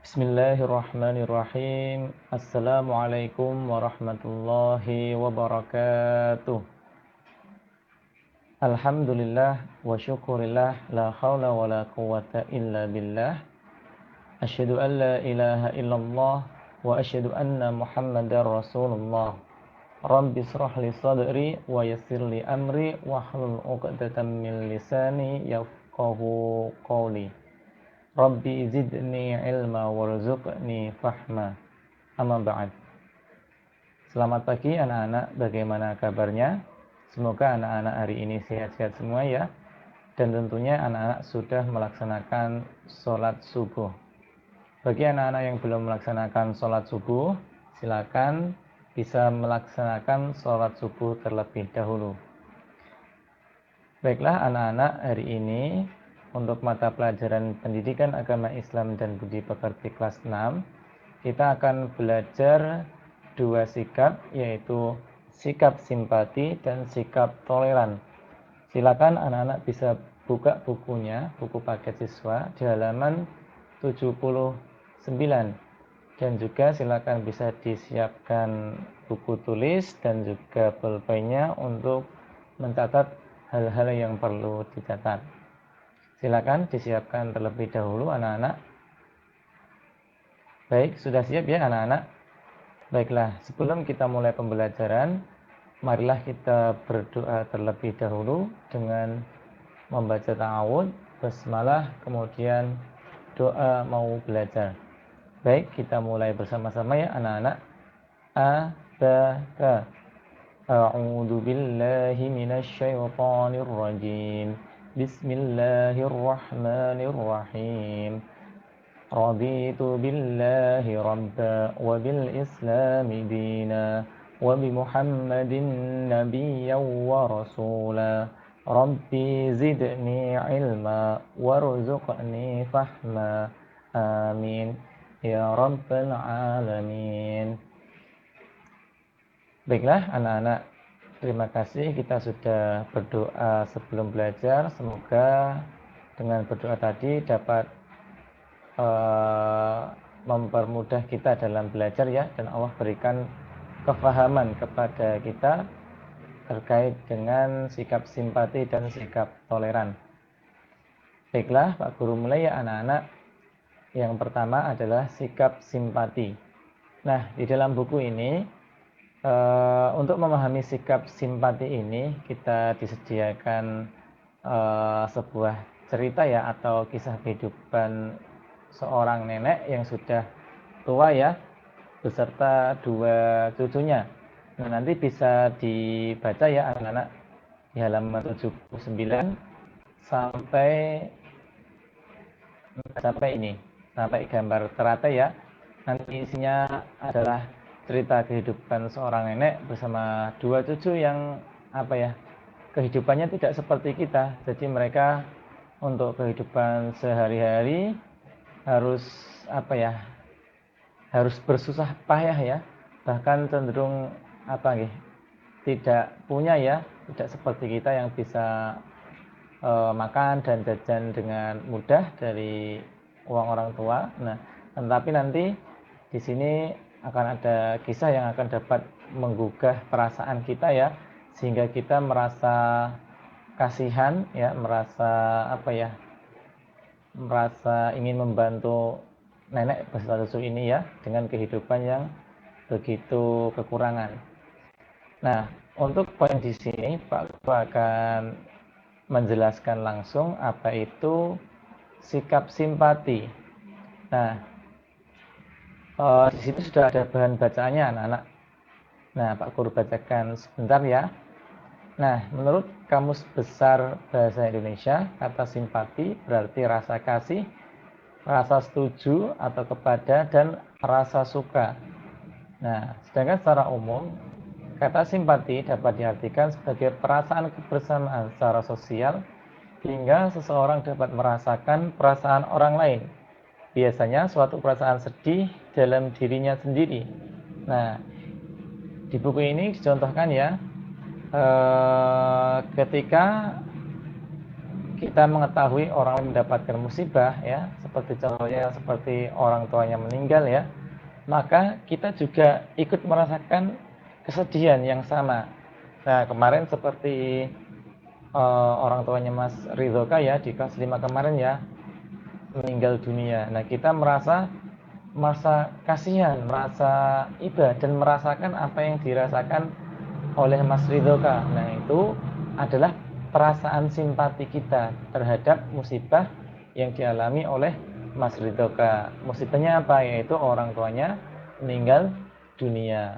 Bismillahirrahmanirrahim. Assalamualaikum warahmatullahi wabarakatuh. Alhamdulillah wa syukurillah, la hawla wa la quwata illa billah. Asyhadu an la ilaha illallah wa asyhadu anna Muhammadar Rasulullah. Rabbi shrah li sadri wa yassir li amri wahlul 'uqdatam min lisani yafqahu qawli. Rabbi zidni ilma warzuqni fahma. Amma ba'd. Selamat pagi anak-anak, bagaimana kabarnya? Semoga anak-anak hari ini sehat-sehat semua ya. Dan tentunya anak-anak sudah melaksanakan sholat subuh. Bagi anak-anak yang belum melaksanakan sholat subuh, silakan bisa melaksanakan sholat subuh terlebih dahulu. Baiklah anak-anak, hari ini untuk mata pelajaran Pendidikan Agama Islam dan Budi Pekerti kelas 6, kita akan belajar dua sikap, yaitu sikap simpati dan sikap toleran. Silakan anak-anak bisa buka bukunya, buku paket siswa di halaman 79. Dan juga silakan bisa disiapkan buku tulis dan juga pulpennya untuk mencatat hal-hal yang perlu dicatat. Silakan disiapkan terlebih dahulu anak-anak. Baik, sudah siap ya anak-anak? Baiklah, sebelum kita mulai pembelajaran, marilah kita berdoa terlebih dahulu dengan membaca ta'awudz, basmalah, kemudian doa mau belajar. Baik, kita mulai bersama-sama ya anak-anak. A-ba-ka. A'udzu billahi minasy syaithanir rajim. Bismillahirrahmanirrahim. Raditu billahi rabba wa bil islami dina wa bi Muhammadin nabiyyan wa rasula. Rabbi zidni ilma warzuqni fahma. Amin ya rabbal alamin. Baiklah anak-anak, terima kasih kita sudah berdoa sebelum belajar. Semoga dengan berdoa tadi dapat mempermudah kita dalam belajar ya, dan Allah berikan kefahaman kepada kita terkait dengan sikap simpati dan sikap toleran. Baiklah Pak Guru, mulai ya anak-anak. Yang pertama adalah sikap simpati. Nah, di dalam buku ini untuk memahami sikap simpati ini, kita disediakan sebuah cerita ya, atau kisah kehidupan seorang nenek yang sudah tua ya, beserta dua cucunya. Nah, nanti bisa dibaca ya anak-anak di halaman 79 sampai gambar teratai ya. Nanti isinya adalah cerita kehidupan seorang nenek bersama dua cucu yang kehidupannya tidak seperti kita. Jadi mereka untuk kehidupan sehari-hari harus harus bersusah payah ya, bahkan cenderung tidak punya ya, tidak seperti kita yang bisa makan dan jajan dengan mudah dari uang orang tua. Nah, tetapi nanti di sini akan ada kisah yang akan dapat menggugah perasaan kita ya, sehingga kita merasa kasihan ya, merasa ingin membantu nenek beserta cucu ini ya, dengan kehidupan yang begitu kekurangan. Nah, untuk poin di sini Pak Guru akan menjelaskan langsung apa itu sikap simpati. Nah, di sini sudah ada bahan bacaannya anak-anak. Nah, Pak Guru bacakan sebentar ya. Nah, menurut Kamus Besar Bahasa Indonesia, kata simpati berarti rasa kasih, rasa setuju atau kepada, dan rasa suka. Nah, sedangkan secara umum, kata simpati dapat diartikan sebagai perasaan kebersamaan secara sosial, hingga seseorang dapat merasakan perasaan orang lain. Biasanya suatu perasaan sedih dalam dirinya sendiri. Nah, di buku ini dicontohkan ya, ketika kita mengetahui orang lain mendapatkan musibah ya, seperti contohnya seperti orang tuanya meninggal ya, maka kita juga ikut merasakan kesedihan yang sama. Nah, kemarin seperti orang tuanya Mas Ridhoka ya di kelas 5 kemarin ya, meninggal dunia. Nah, kita merasa kasihan, merasa iba dan merasakan apa yang dirasakan oleh Mas Ridhoka. Nah, itu adalah perasaan simpati kita terhadap musibah yang dialami oleh Mas Ridhoka. Musibahnya apa? Yaitu orang tuanya meninggal dunia.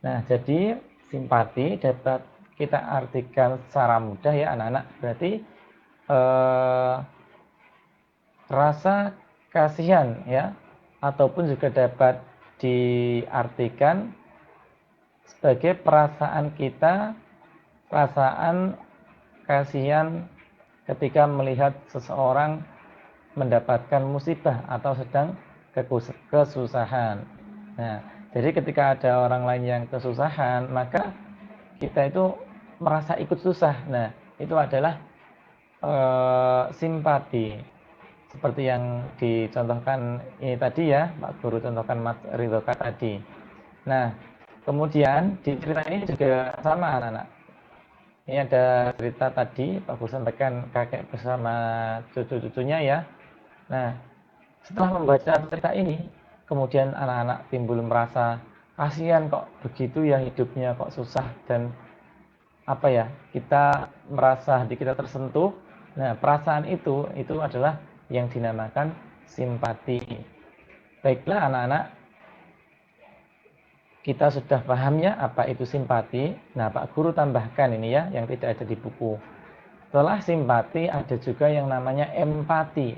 Nah, jadi simpati dapat kita artikan secara mudah ya anak-anak. Berarti rasa kasihan ya, ataupun juga dapat diartikan sebagai perasaan kita, perasaan kasihan ketika melihat seseorang mendapatkan musibah atau sedang kesusahan. Nah, jadi ketika ada orang lain yang kesusahan, maka kita itu merasa ikut susah. Nah, itu adalah simpati. Seperti yang dicontohkan ini tadi ya, Pak Guru contohkan Mas Ridhoka tadi. Nah, kemudian di cerita ini juga sama anak-anak. Ini ada cerita tadi, Pak Guru sampaikan kakek bersama cucu-cucunya ya. Nah, setelah membaca cerita ini, kemudian anak-anak timbul merasa kasihan kok begitu ya hidupnya, kok susah dan apa ya, kita merasa hati kita tersentuh. Nah, perasaan itu adalah yang dinamakan simpati. Baiklah anak-anak, kita sudah paham ya apa itu simpati. Nah, Pak Guru tambahkan ini ya, yang tidak ada di buku. Setelah simpati ada juga yang namanya empati.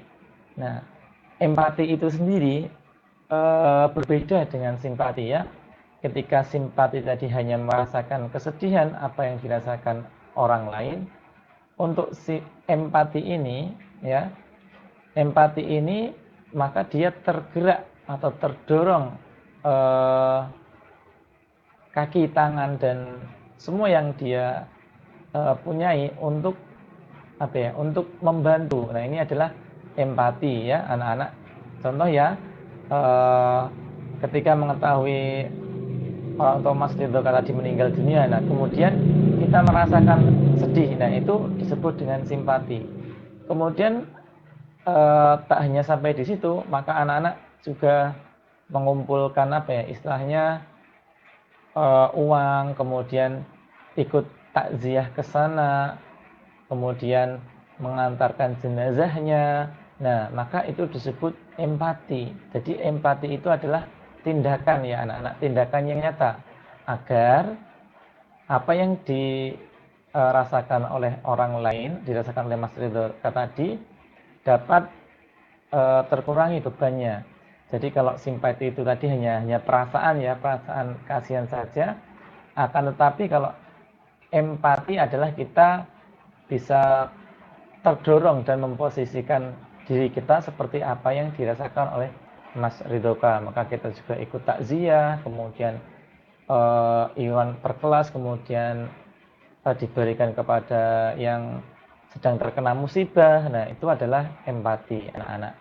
Nah, empati itu sendiri berbeda dengan simpati ya. Ketika simpati tadi hanya merasakan kesedihan apa yang dirasakan orang lain, untuk si empati ini ya, empati ini maka dia tergerak atau terdorong kaki, tangan dan semua yang dia punyai untuk apa ya? Untuk membantu. Nah, ini adalah empati ya, anak-anak. Contoh ya, ketika mengetahui orang tua Mas Ridhoka tadi meninggal dunia, nah kemudian kita merasakan sedih. Nah, itu disebut dengan simpati. Kemudian tak hanya sampai di situ, maka anak-anak juga mengumpulkan apa ya, istilahnya uang, kemudian ikut takziah ke sana, kemudian mengantarkan jenazahnya. Nah, maka itu disebut empati. Jadi empati itu adalah tindakan ya anak-anak, tindakan yang nyata agar apa yang dirasakan oleh orang lain, dirasakan oleh Mas Ridhoka tadi dapat terkurangi bebannya. Jadi kalau simpati itu tadi hanya perasaan ya, perasaan kasihan saja. Akan tetapi kalau empati adalah kita bisa terdorong dan memposisikan diri kita seperti apa yang dirasakan oleh Mas Ridhoka. Maka kita juga ikut takziah, kemudian iuran per kelas, kemudian diberikan kepada yang sedang terkena musibah. Nah, itu adalah empati anak-anak.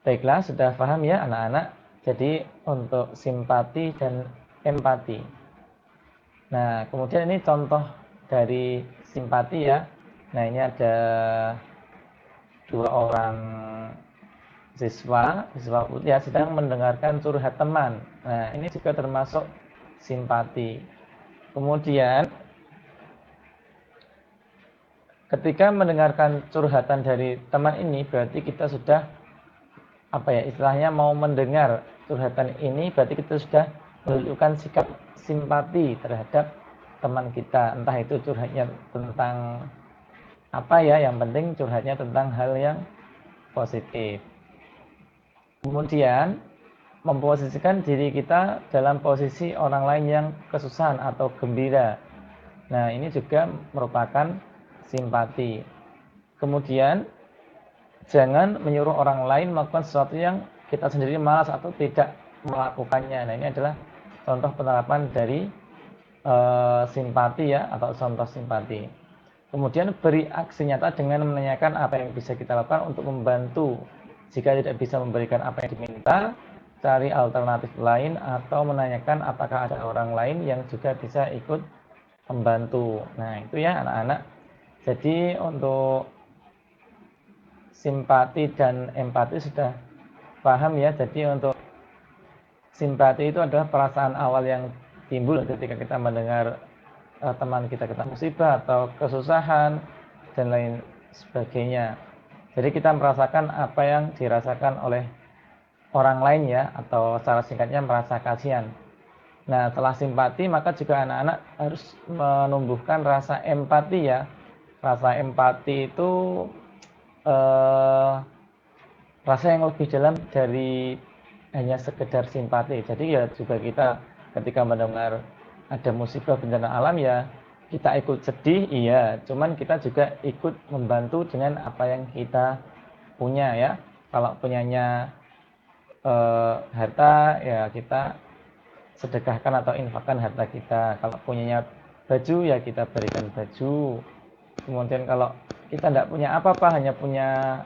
Baiklah, sudah paham ya anak-anak. Jadi untuk simpati dan empati. Nah, kemudian ini contoh dari simpati ya. Nah, ini ada dua orang siswa putih ya, sedang mendengarkan curhat teman. Nah, ini juga termasuk simpati. Kemudian ketika mendengarkan curhatan dari teman ini, berarti kita sudah apa ya, istilahnya mau mendengar curhatan ini, berarti kita sudah menunjukkan sikap simpati terhadap teman kita. Entah itu curhatnya tentang apa ya, yang penting curhatnya tentang hal yang positif. Kemudian memposisikan diri kita dalam posisi orang lain yang kesusahan atau gembira. Nah, ini juga merupakan simpati. Kemudian jangan menyuruh orang lain melakukan sesuatu yang kita sendiri malas atau tidak melakukannya. Nah, ini adalah contoh penerapan dari simpati ya, atau contoh simpati. Kemudian beri aksi nyata dengan menanyakan apa yang bisa kita lakukan untuk membantu. Jika tidak bisa memberikan apa yang diminta, cari alternatif lain atau menanyakan apakah ada orang lain yang juga bisa ikut membantu. Nah, itu ya anak-anak. Jadi untuk simpati dan empati sudah paham ya. Jadi untuk simpati itu adalah perasaan awal yang timbul ketika kita mendengar teman kita kena musibah atau kesusahan dan lain sebagainya. Jadi kita merasakan apa yang dirasakan oleh orang lain ya, atau secara singkatnya merasa kasihan. Nah, setelah simpati maka juga anak-anak harus menumbuhkan rasa empati ya. Rasa empati itu eh, rasa yang lebih dalam dari hanya sekedar simpati. Jadi ya juga kita ketika mendengar ada musibah bencana alam ya kita ikut sedih, iya, cuman kita juga ikut membantu dengan apa yang kita punya ya. Kalau punyanya harta ya kita sedekahkan atau infakkan harta kita. Kalau punyanya baju ya kita berikan baju. Kemudian kalau kita tidak punya apa-apa, hanya punya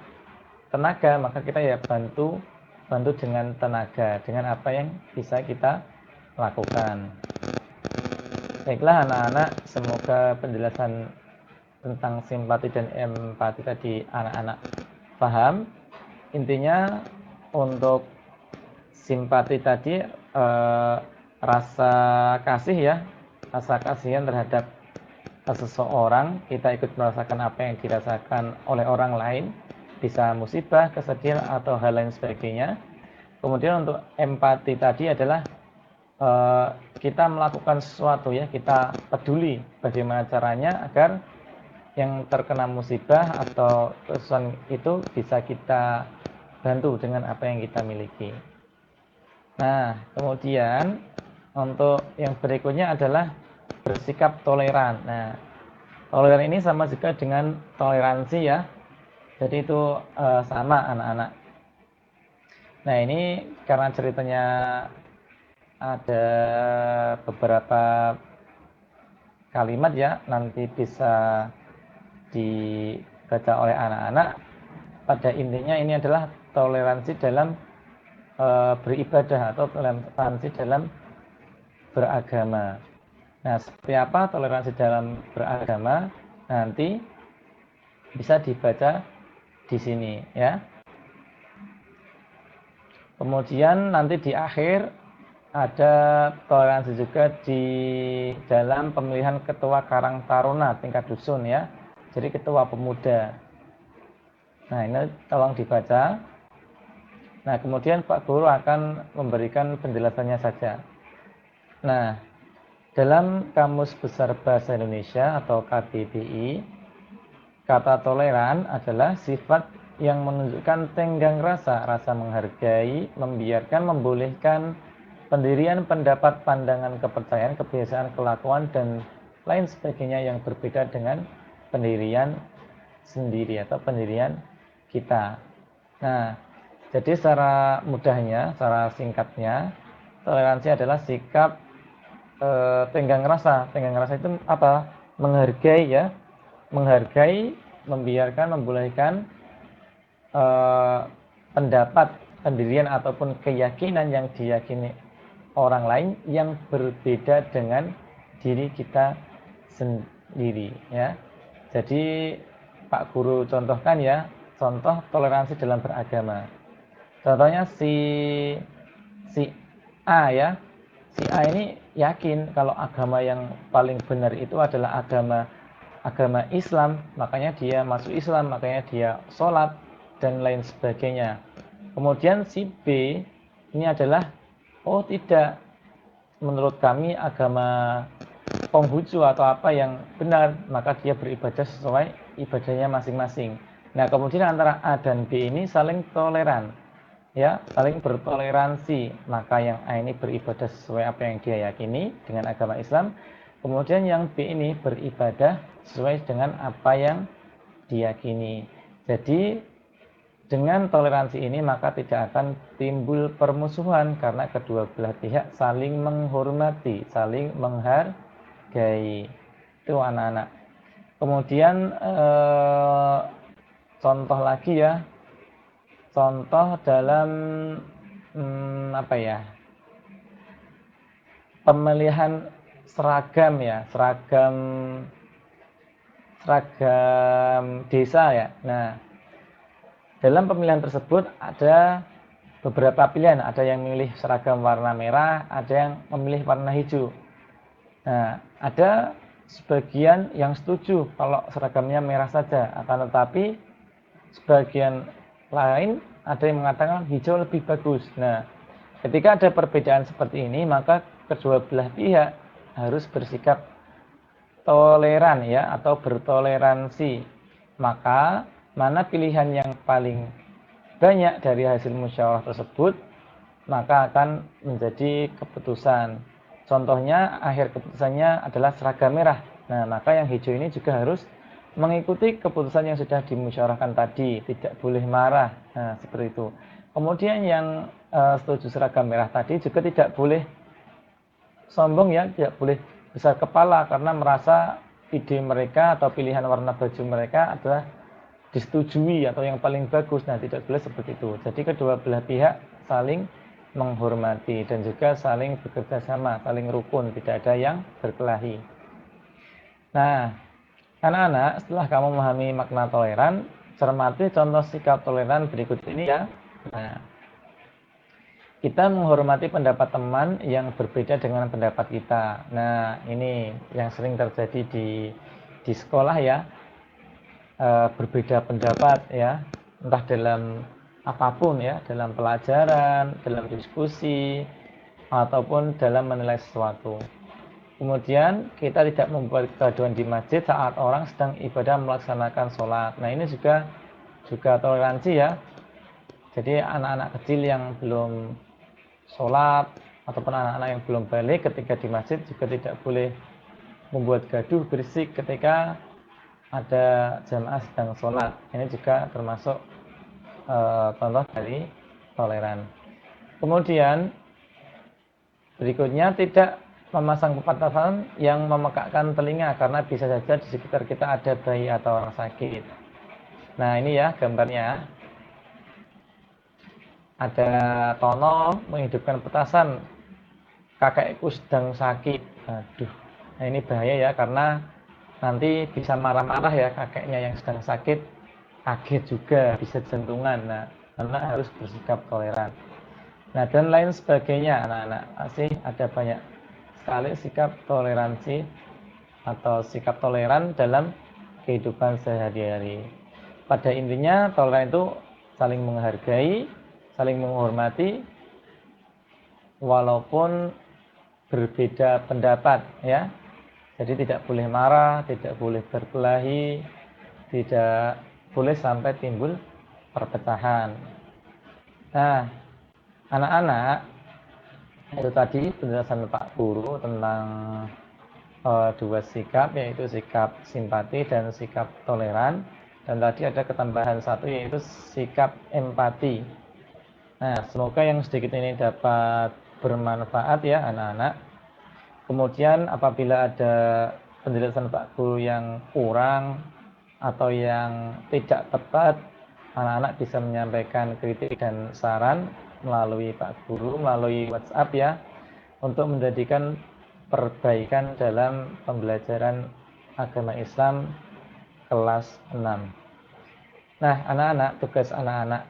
tenaga, maka kita ya bantu dengan tenaga, dengan apa yang bisa kita lakukan. Baiklah anak-anak, semoga penjelasan tentang simpati dan empati tadi anak-anak paham. Intinya untuk simpati tadi rasa kasih ya, rasa kasihan terhadap seseorang, kita ikut merasakan apa yang dirasakan oleh orang lain, bisa musibah, kesedihan atau hal lain sebagainya. Kemudian untuk empati tadi adalah kita melakukan sesuatu ya, kita peduli bagaimana caranya agar yang terkena musibah atau kesusahan itu bisa kita bantu dengan apa yang kita miliki. Nah, kemudian untuk yang berikutnya adalah bersikap toleran. Nah, toleran ini sama juga dengan toleransi ya. Jadi itu sama anak-anak. Nah, ini karena ceritanya ada beberapa kalimat ya, nanti bisa dibaca oleh anak-anak. Pada intinya ini adalah toleransi dalam beribadah atau toleransi dalam beragama. Nah, seperti apa toleransi dalam beragama? Nanti bisa dibaca di sini ya. Kemudian nanti di akhir ada toleransi juga di dalam pemilihan ketua Karang Taruna tingkat dusun ya. Jadi ketua pemuda. Nah, ini tolong dibaca. Nah, kemudian Pak Guru akan memberikan penjelasannya saja. Nah, dalam Kamus Besar Bahasa Indonesia atau KBBI, kata toleran adalah sifat yang menunjukkan tenggang rasa, rasa menghargai, membiarkan, membolehkan pendirian pendapat, pandangan, kepercayaan, kebiasaan, kelakuan, dan lain sebagainya yang berbeda dengan pendirian sendiri atau pendirian kita. Nah, jadi secara mudahnya, secara singkatnya, toleransi adalah sikap tenggang rasa. Tenggang rasa itu apa? Menghargai ya, menghargai, membiarkan, membolehkan pendapat, pendirian ataupun keyakinan yang diyakini orang lain yang berbeda dengan diri kita sendiri ya. Jadi Pak Guru contohkan ya, contoh toleransi dalam beragama. Contohnya si A ya. Si A ini yakin kalau agama yang paling benar itu adalah agama Islam, makanya dia masuk Islam, makanya dia sholat dan lain sebagainya. Kemudian si B ini adalah oh tidak, menurut kami agama Konghucu atau apa yang benar, maka dia beribadah sesuai ibadahnya masing-masing. Nah, kemudian antara A dan B ini saling toleran ya, saling bertoleransi. Maka yang A ini beribadah sesuai apa yang dia yakini dengan agama Islam, kemudian yang B ini beribadah sesuai dengan apa yang diyakini. Jadi dengan toleransi ini maka tidak akan timbul permusuhan karena kedua belah pihak saling menghormati, saling menghargai. Itu anak-anak. Kemudian contoh lagi ya, contoh dalam apa ya, pemilihan seragam ya, seragam desa ya. Nah, dalam pemilihan tersebut ada beberapa pilihan, ada yang memilih seragam warna merah, ada yang memilih warna hijau. Nah, ada sebagian yang setuju kalau seragamnya merah saja, akan tetapi sebagian lain ada yang mengatakan hijau lebih bagus. Nah, ketika ada perbedaan seperti ini, maka kedua belah pihak harus bersikap toleran ya, atau bertoleransi. Maka mana pilihan yang paling banyak dari hasil musyawarah tersebut, maka akan menjadi keputusan. Contohnya akhir keputusannya adalah seragam merah. Nah, maka yang hijau ini juga harus mengikuti keputusan yang sudah dimusyawarahkan tadi, tidak boleh marah. Nah, seperti itu. Kemudian yang setuju seragam merah tadi juga tidak boleh sombong ya, tidak boleh besar kepala karena merasa ide mereka atau pilihan warna baju mereka adalah disetujui atau yang paling bagus. Nah, tidak boleh seperti itu. Jadi kedua belah pihak saling menghormati dan juga saling bekerja sama, saling rukun, tidak ada yang berkelahi. Nah, anak-anak, setelah kamu memahami makna toleran, cermati contoh sikap toleran berikut ini ya. Nah, kita menghormati pendapat teman yang berbeda dengan pendapat kita. Nah, ini yang sering terjadi di sekolah ya, berbeda pendapat ya, entah dalam apapun ya, dalam pelajaran, dalam diskusi, ataupun dalam menilai sesuatu. Kemudian kita tidak membuat kegaduhan di masjid saat orang sedang ibadah melaksanakan sholat. Nah, ini juga toleransi ya. Jadi anak-anak kecil yang belum sholat ataupun anak-anak yang belum balik ketika di masjid juga tidak boleh membuat gaduh berisik ketika ada jamaah sedang sholat. Ini juga termasuk contoh dari toleran. Kemudian berikutnya, tidak memasang pembatasan yang memekakkan telinga karena bisa saja di sekitar kita ada bayi atau orang sakit. Nah, ini ya gambarnya. Ada tono menghidupkan petasan, kakekku sedang sakit. Aduh, nah ini bahaya ya, karena nanti bisa marah-marah ya kakeknya yang sedang sakit, kaget juga, bisa jantungan. Nah, anak harus bersikap toleran. Nah, dan lain sebagainya, anak-anak. Masih ada banyak sekali sikap toleransi atau sikap toleran dalam kehidupan sehari-hari. Pada intinya, toleran itu saling menghargai, saling menghormati, walaupun berbeda pendapat ya. Jadi tidak boleh marah, tidak boleh berkelahi, tidak boleh sampai timbul perpecahan. Nah, anak-anak, itu tadi penjelasan Pak Guru tentang dua sikap, yaitu sikap simpati dan sikap toleran. Dan tadi ada ketambahan satu, yaitu sikap empati. Nah, semoga yang sedikit ini dapat bermanfaat ya anak-anak. Kemudian apabila ada penjelasan Pak Guru yang kurang atau yang tidak tepat, anak-anak bisa menyampaikan kritik dan saran melalui Pak Guru, melalui WhatsApp ya, untuk menjadikan perbaikan dalam pembelajaran agama Islam kelas 6. Nah, anak-anak, tugas anak-anak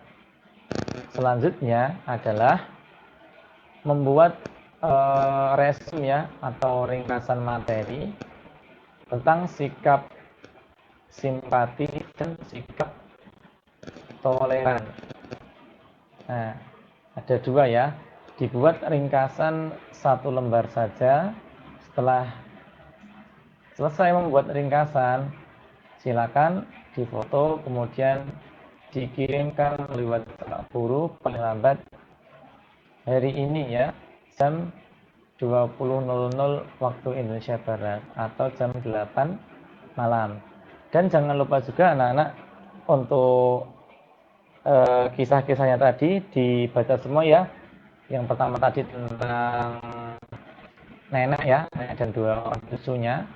selanjutnya adalah membuat resume ya, atau ringkasan materi tentang sikap simpati dan sikap toleran. Nah, ada dua ya. Dibuat ringkasan satu lembar saja. Setelah selesai membuat ringkasan, silakan difoto, kemudian dikirimkan melalui WhatsApp Guru paling lambat hari ini ya, jam 20.00 waktu Indonesia Barat atau jam 8 malam. Dan jangan lupa juga anak-anak untuk kisah-kisahnya tadi dibaca semua ya. Yang pertama tadi tentang nenek ya, nenek dan dua orang cucunya.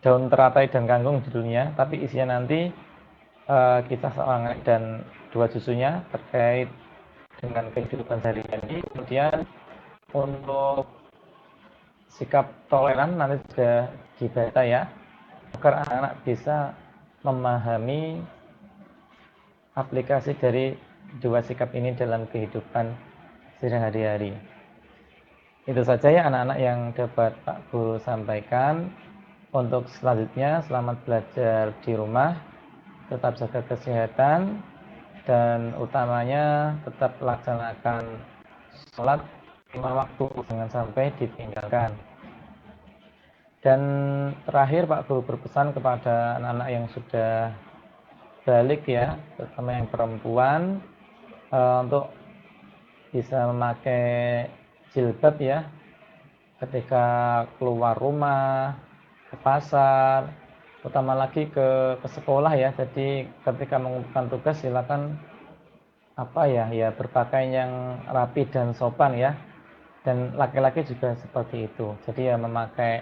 daun teratai dan kangkung judulnya, tapi isinya nanti kisah seorang nenek dan dua cucunya terkait dengan kehidupan sehari-hari. Kemudian untuk sikap toleran nanti sudah dibaca ya, agar anak-anak bisa memahami aplikasi dari dua sikap ini dalam kehidupan sehari-hari. Itu saja ya anak-anak yang dapat Pak Guru sampaikan. Untuk selanjutnya, selamat belajar di rumah, tetap jaga kesehatan, dan utamanya tetap laksanakan sholat 5 waktu, jangan sampai ditinggalkan. Dan terakhir Pak Guru berpesan kepada anak-anak yang sudah balik ya, terutama yang perempuan, untuk bisa memakai jilbab ya ketika keluar rumah, ke pasar, terutama lagi ke sekolah ya. Jadi ketika mengumpulkan tugas silakan berpakaian yang rapi dan sopan ya. Dan laki-laki juga seperti itu. Jadi ya memakai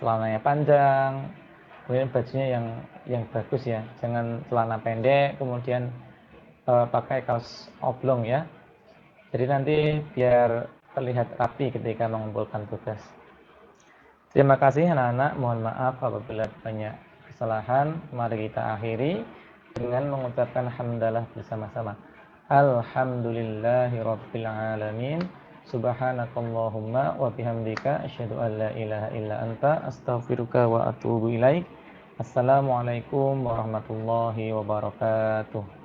celananya panjang, kemudian bajunya yang bagus ya. Jangan celana pendek kemudian pakai kaos oblong ya. Jadi nanti biar terlihat rapi ketika mengumpulkan tugas. Terima kasih anak-anak, mohon maaf apabila banyak kesalahan. Mari kita akhiri dengan mengucapkan hamdalah bersama-sama. Alhamdulillahirabbil alamin. Subhanakallahumma wa bihamdika asyhadu an la ilaha illa anta astaghfiruka wa atubu ilaik. Assalamualaikum warahmatullahi wabarakatuh.